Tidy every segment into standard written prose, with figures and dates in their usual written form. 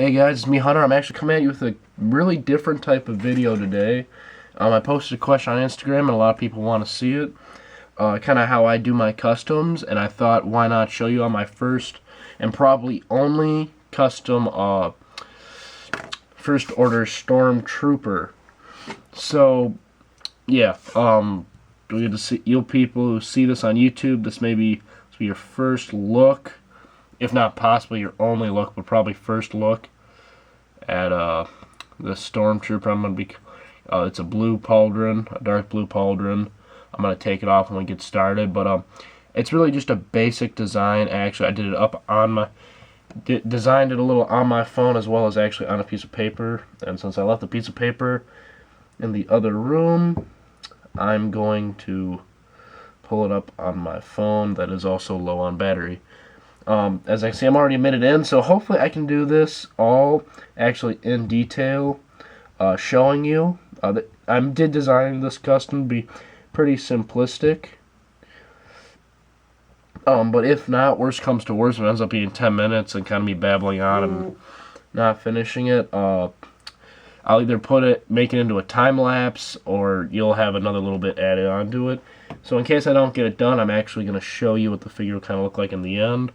Hey guys, it's me Hunter. I'm actually coming at you with a really different type of video today. I posted a question on Instagram and a lot of people want to see it. Kind of how I do my customs, and I thought why not show you on my first and probably only custom first order Stormtrooper. So yeah, we get to see you people who see this on YouTube. This may be your first look, if not possibly your only look, but probably first look at the Stormtrooper. I'm gonna be it's a blue pauldron, a dark blue pauldron. I'm gonna take it off when we get started, but it's really just a basic design. Actually, I did it up on my designed it a little on my phone as well as actually on a piece of paper. And since I left the piece of paper in the other room, I'm going to pull it up on my phone that is also low on battery. As I say, I'm already a minute in, so hopefully I can do this all actually in detail, showing you. I did design this custom to be pretty simplistic. But if not, worst comes to worst, it ends up being 10 minutes and kind of me babbling on and not finishing it. I'll either make it into a time lapse, or you'll have another little bit added onto it. So in case I don't get it done, I'm actually going to show you what the figure will kind of look like in the end.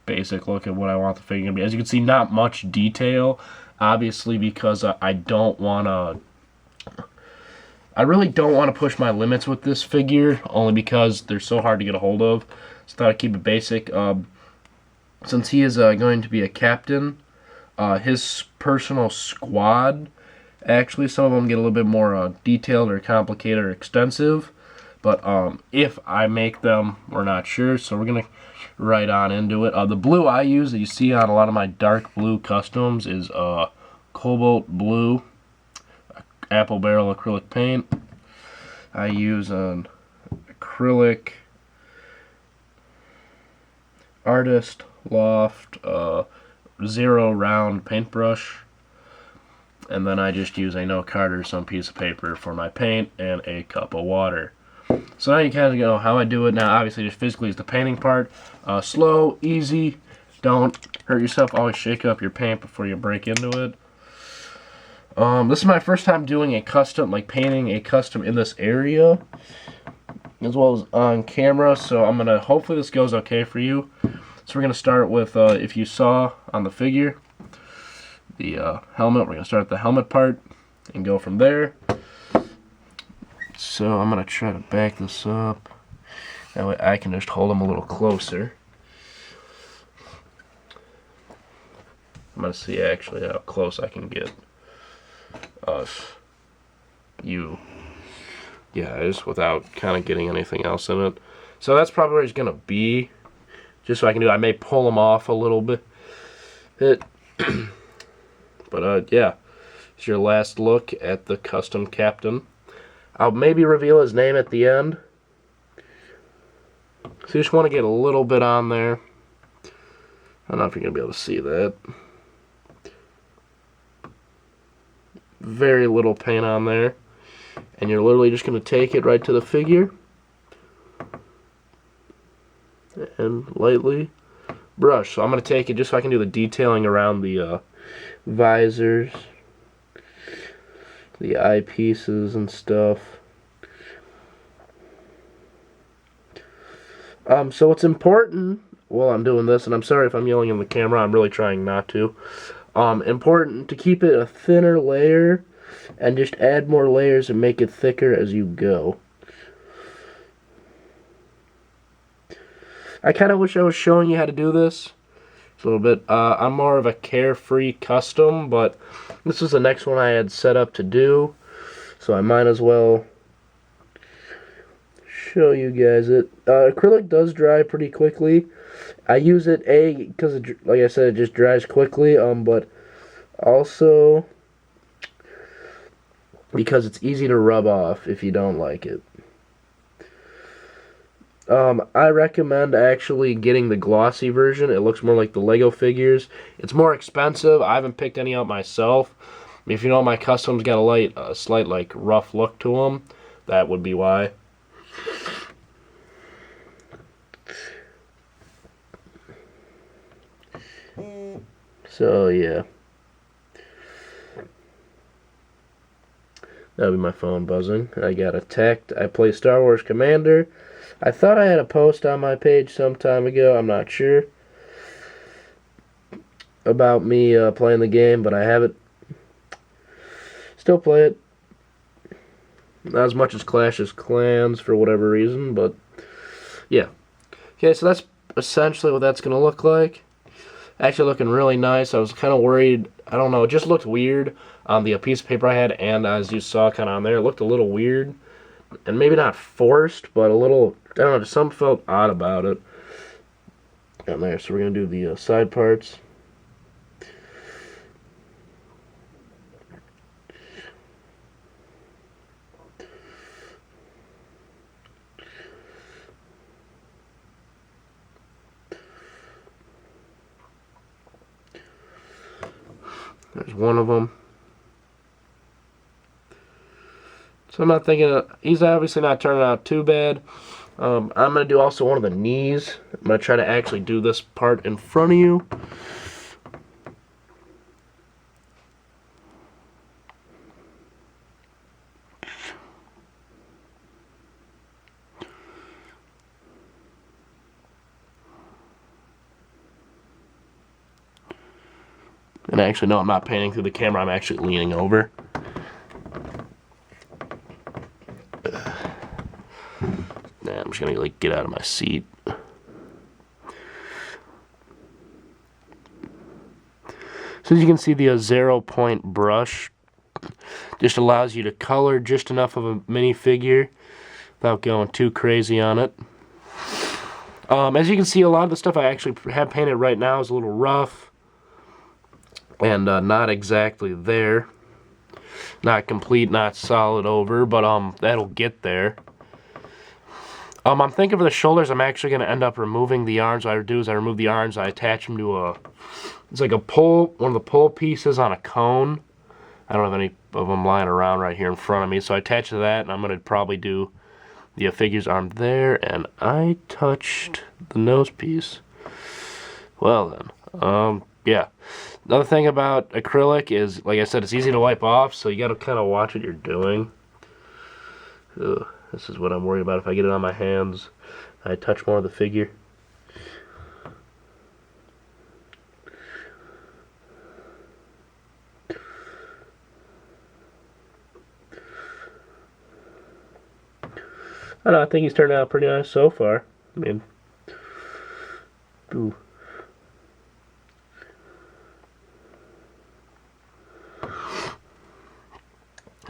Basic look at what I want the figure to be. As you can see, not much detail, obviously, because I really don't want to push my limits with this figure, only because they're so hard to get a hold of. So I thought I'd keep it basic. Since he is going to be a captain, his personal squad, actually, some of them get a little bit more detailed or complicated or extensive. But if I make them, we're not sure, so we're going to right on into it. The blue I use that you see on a lot of my dark blue customs is cobalt blue, apple barrel acrylic paint. I use an acrylic Artist Loft 0 round paintbrush, and then I just use a note card or some piece of paper for my paint and a cup of water. So now you kind of know how I do it. Now obviously just physically is the painting part. Slow, easy, don't hurt yourself, always shake up your paint before you break into it. This is my first time doing a custom, like painting a custom in this area, as well as on camera, so I'm going to, hopefully this goes okay for you. So we're going to start with, if you saw on the figure, the helmet. We're going to start at the helmet part and go from there. So I'm going to try to back this up. That way I can just hold them a little closer. I'm going to see actually how close I can get you guys without kind of getting anything else in it. So that's probably where he's going to be. Just so I can do, I may pull him off a little bit. But yeah, it's your last look at the custom captain. I'll maybe reveal his name at the end. So you just want to get a little bit on there. I don't know if you're going to be able to see that. Very little paint on there. And you're literally just going to take it right to the figure and lightly brush. So I'm going to take it just so I can do the detailing around the visors, the eyepieces and stuff. So what's important while I'm doing this, and I'm sorry if I'm yelling in the camera, I'm really trying not to. Important to keep it a thinner layer and just add more layers and make it thicker as you go. I kind of wish I was showing you how to do this a little bit. I'm more of a carefree custom, but this is the next one I had set up to do, so I might as well show you guys it. Acrylic does dry pretty quickly. I use it because, like I said, it just dries quickly, but also because it's easy to rub off if you don't like it. I recommend actually getting the glossy version. It looks more like the Lego figures. It's more expensive. I haven't picked any out myself. If you know my customs got a slight like rough look to them, that would be why. So, yeah. That'll be my phone buzzing. I got attacked. I play Star Wars Commander. I thought I had a post on my page some time ago. I'm not sure about me playing the game, but I haven't. Still play it. Not as much as Clash of Clans for whatever reason, but yeah. Okay, so that's essentially what that's going to look like. Actually looking really nice. I was kind of worried. I don't know. It just looked weird on the piece of paper I had, and as you saw kind of on there, it looked a little weird. And maybe not forced, but a little, I don't know, just something felt odd about it. On there, so we're going to do the side parts. There's one of them. So I'm not thinking, he's obviously not turning out too bad. I'm going to do also one of the knees. I'm going to try to actually do this part in front of you. And actually, no, I'm not painting through the camera. I'm actually leaning over. Nah, I'm just going to like get out of my seat. So as you can see, the 0-point brush just allows you to color just enough of a minifigure without going too crazy on it. As you can see, a lot of the stuff I actually have painted right now is a little rough and not exactly there. Not complete, not solid over, but that'll get there. I'm thinking for the shoulders, I'm actually going to end up removing the arms. What I do is I remove the arms, I attach them to it's like a pole, one of the pole pieces on a cone. I don't have any of them lying around right here in front of me, so I attach to that, and I'm going to probably do the figure's arm there, and I touched the nose piece. Well then, yeah. Another thing about acrylic is, like I said, it's easy to wipe off, so you got to kind of watch what you're doing. Ugh, this is what I'm worried about. If I get it on my hands, I touch more of the figure. I don't know, I think he's turned out pretty nice so far. I mean, ooh.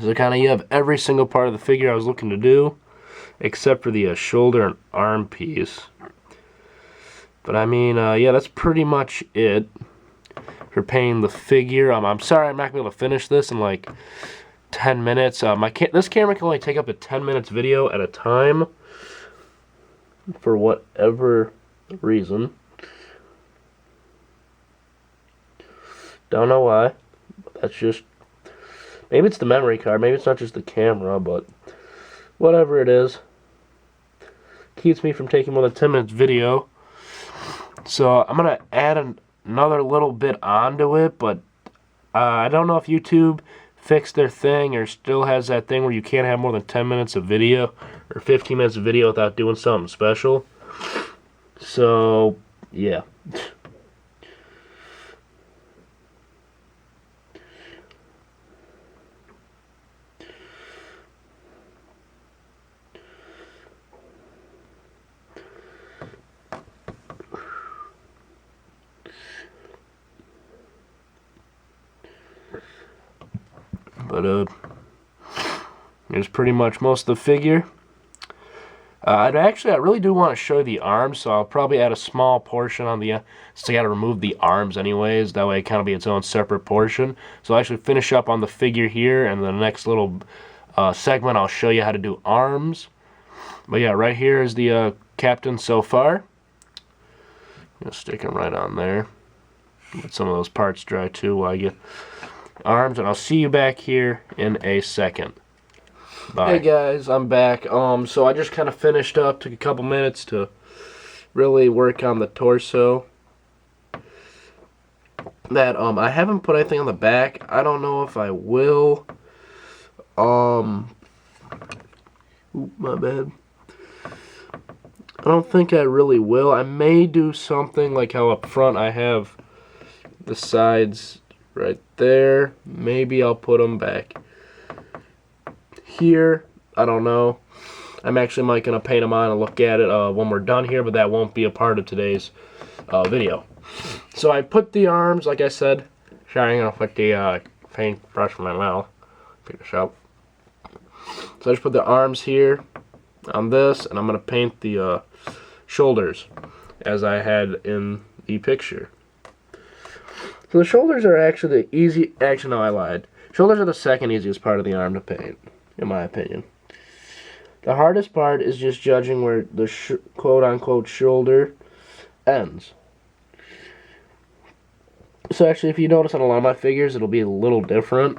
So kind of you have every single part of the figure I was looking to do, except for the shoulder and arm piece. But I mean, yeah, that's pretty much it for painting the figure. I'm sorry I'm not going to be able to finish this in like 10 minutes. This camera can only take up to 10 minutes video at a time for whatever reason. Don't know why. That's just, maybe it's the memory card, maybe it's not just the camera, but whatever it is, keeps me from taking more than 10 minutes video. So I'm going to add another little bit onto it, but I don't know if YouTube fixed their thing or still has that thing where you can't have more than 10 minutes of video or 15 minutes of video without doing something special. So, yeah. But here's pretty much most of the figure. I really do want to show you the arms, so I'll probably add a small portion on the, so I got to remove the arms anyways, that way it kind of be its own separate portion. So I'll actually finish up on the figure here, and the next little segment I'll show you how to do arms. But yeah, right here is the captain so far. Just stick him right on there. Let some of those parts dry too while I get arms, and I'll see you back here in a second. Bye. Hey guys, I'm back. So I just kind of finished up, took a couple minutes to really work on the torso. that I haven't put anything on the back. I don't know if I will. Oop, my bad. I don't think I really will. I may do something like how up front I have the sides right there. Maybe I'll put them back here. I don't know. I'm actually might gonna paint them on and look at it when we're done here, but that won't be a part of today's video. So I put the arms, like I said. Sorry, I'm gonna put the paintbrush in my mouth. Pick this up. So I just put the arms here on this, and I'm gonna paint the shoulders as I had in the picture. So the shoulders are actually the easy. Actually, no, I lied. Shoulders are the second easiest part of the arm to paint, in my opinion. The hardest part is just judging where the quote-unquote shoulder ends. So actually, if you notice on a lot of my figures, it'll be a little different.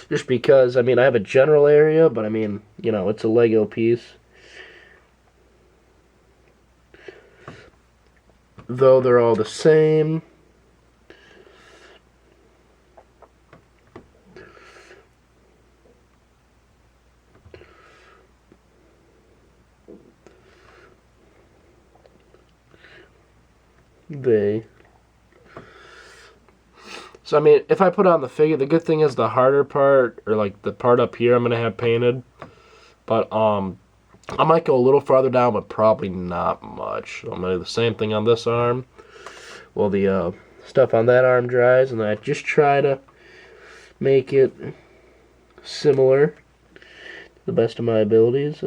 Just because, I mean, I have a general area, but I mean, you know, it's a Lego piece. Though they're all the same. So, I mean, if I put on the figure, the good thing is the harder part, or like the part up here, I'm going to have painted. But, I might go a little farther down, but probably not much. So I'm going to do the same thing on this arm. Well, the stuff on that arm dries, and I just try to make it similar to the best of my abilities.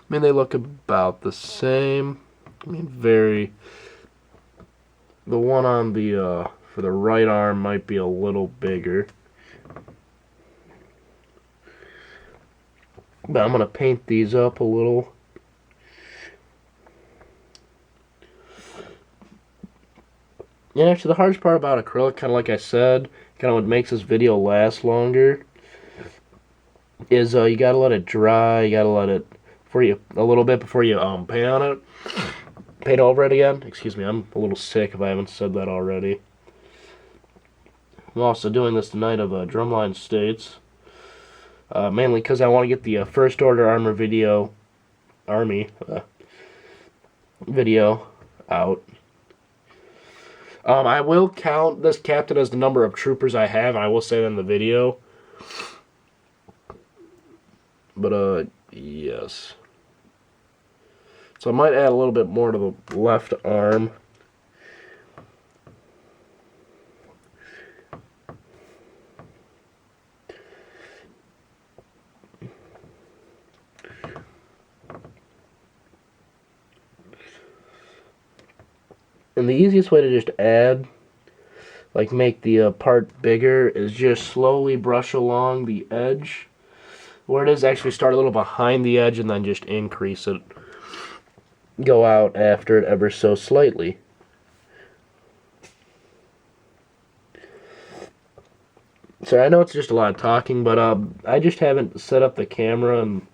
I mean, they look about the same. I mean, the one on the, for the right arm might be a little bigger. But I'm going to paint these up a little. And actually, the hardest part about acrylic, kind of like I said, kind of what makes this video last longer, is you got to let it dry. You got to let it a little bit before you paint on it. Paint over it again. Excuse me, I'm a little sick if I haven't said that already. I'm also doing this the night of Drumline States. Mainly because I want to get the First Order Army video out. I will count this captain as the number of troopers I have, and I will say that in the video. But, yes. So I might add a little bit more to the left arm. And the easiest way to just add, like make the part bigger, is just slowly brush along the edge. Where it is, actually start a little behind the edge and then just increase it. Go out after it ever so slightly. So I know it's just a lot of talking, but I just haven't set up the camera and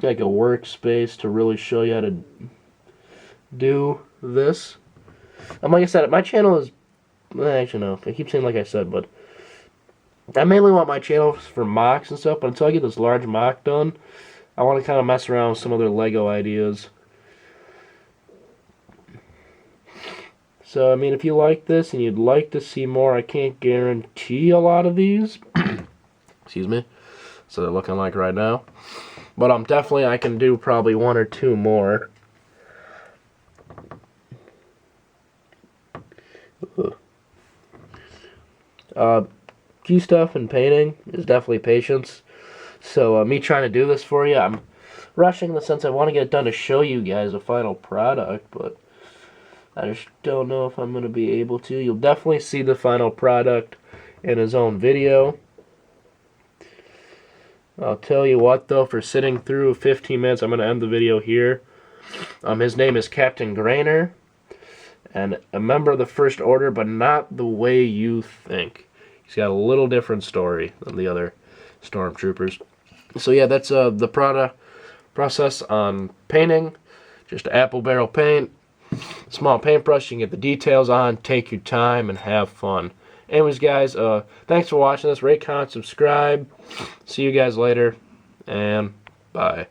like a workspace to really show you how to do this. And like I said, my channel is, actually no, I keep saying like I said, but I mainly want my channel for mocks and stuff, but until I get this large mock done, I want to kind of mess around with some other Lego ideas. So, I mean, if you like this and you'd like to see more, I can't guarantee a lot of these. Excuse me. So they're looking like right now. But definitely I can do probably one or two more. Key stuff in painting is definitely patience. So me trying to do this for you, I'm rushing in the sense I want to get it done to show you guys a final product, but I just don't know if I'm going to be able to. You'll definitely see the final product in his own video. I'll tell you what, though, for sitting through 15 minutes, I'm going to end the video here. His name is Captain Grainer, and a member of the First Order, but not the way you think. He's got a little different story than the other stormtroopers. So yeah, that's the process on painting. Just apple barrel paint, small paintbrush. You can get the details on. Take your time and have fun. Anyways, guys, thanks for watching this. Rate, comment, subscribe. See you guys later, and bye.